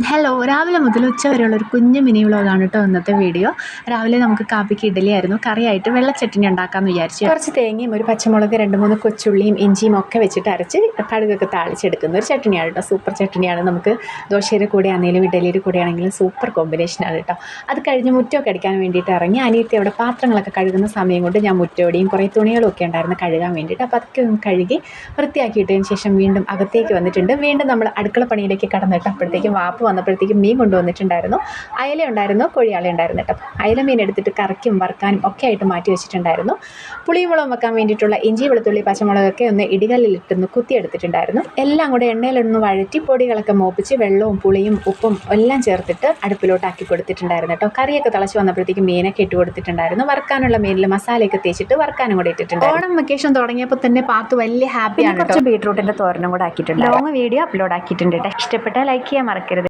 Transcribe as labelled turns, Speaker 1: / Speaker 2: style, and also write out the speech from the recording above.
Speaker 1: Hello, രാവിലെ മുതൽ ഉച്ച വരെയുള്ള ഒരു കുഞ്ഞു മിനി വ്ളോഗാണ് കേട്ടോ ഇന്നത്തെ വീഡിയോ. രാവിലെ നമുക്ക് കാപ്പിക്ക് ഇഡ്ഡലി ആയിരുന്നു. കറിയായിട്ട് വെള്ള ചട്നി ഉണ്ടാക്കാമെന്ന് വിചാരിച്ചു. കുറച്ച് തേങ്ങയും ഒരു പച്ചമുളക് 2-3 കൊച്ചുള്ളിയും ഇഞ്ചിയും ഒക്കെ വെച്ചിട്ട് അരച്ച് കടുകൊക്കെ താളിച്ചെടുക്കുന്ന ഒരു ചട്നിയാണ് കേട്ടോ. സൂപ്പർ ചട്നിയാണ്. നമുക്ക് ദോശയുടെ കൂടെ ആണെങ്കിലും ഇഡ്ഡലിയുടെ കൂടെ ആണെങ്കിലും സൂപ്പർ കോമ്പിനേഷനാണ് കേട്ടോ. അത് കഴിഞ്ഞ് മുറ്റമൊക്കെ അടിക്കാൻ വേണ്ടിയിട്ട് ഇറങ്ങി. അനിയത്തി അവിടെ പാത്രങ്ങളൊക്കെ കഴുകുന്ന സമയം കൊണ്ട് ഞാൻ മുറ്റോടിയും കുറേ തുണികളൊക്കെ ഉണ്ടായിരുന്നു കഴുകാൻ വേണ്ടിയിട്ട്. അപ്പോൾ അതൊക്കെ ഒന്ന് കഴുകി വൃത്തിയാക്കിയിട്ടതിന് ശേഷം വീണ്ടും അകത്തേക്ക് വന്നിട്ടുണ്ട്. വീണ്ടും നമ്മൾ അടുക്കള പണിയിലേക്ക് കടന്നിട്ട് അപ്പോഴത്തേക്കും വാപ്പ് വന്നപ്പോഴത്തേക്കും മീൻ കൊണ്ടുവന്നിട്ടുണ്ടായിരുന്നു. അയല ഉണ്ടായിരുന്നു, കൊഴിയാള ഉണ്ടായിരുന്നു കേട്ടോ. അയല മീൻ എടുത്തിട്ട് കറിക്കും വറുക്കാനും ഒക്കെ ആയിട്ട് മാറ്റി വെച്ചിട്ടുണ്ടായിരുന്നു. പുളിയും മുളകും വെക്കാൻ വേണ്ടിയിട്ടുള്ള ഇഞ്ചി വെളുത്തുള്ളി പച്ചമുളകൊക്കെ ഒന്ന് ഇടികല്ലിലിട്ടൊന്ന് കുത്തിയെടുത്തിട്ടുണ്ടായിരുന്നു. എല്ലാം കൂടെ എണ്ണയിലൊന്ന് വഴറ്റി പൊടികളൊക്കെ മോപ്പിച്ച് വെള്ളവും പുളിയും ഉപ്പും എല്ലാം ചേർത്തിട്ട് അടുപ്പിലോട്ടാക്കി കൊടുത്തിട്ടുണ്ടായിരുന്നു കേട്ടോ. കറിയൊക്കെ തിളച്ച് വന്നപ്പോഴത്തേക്കും മീനൊക്കെ ഇട്ട് കൊടുത്തിട്ടുണ്ടായിരുന്നു. വറുക്കാനുള്ള മീനിൽ മസാലയൊക്കെ തേച്ചിട്ട് വറുക്കാനും കൂടെ ഇട്ടിട്ടുണ്ട്. ഓണം വെക്കേഷൻ തുടങ്ങിയപ്പോൾ തന്നെ പാത്തു വലിയ ഹാപ്പിയാണ്. കുറച്ച് ബീട്രൂട്ടിൻ്റെ തോരനും കൂടെ ആക്കിയിട്ടുണ്ട്. ലോങ് വീഡിയോ അപ്ലോഡ് ആക്കിയിട്ടുണ്ട് കേട്ടോ. ഇഷ്ടപ്പെട്ടാൽ ലൈക്ക് ചെയ്യാൻ മറക്കരുത്.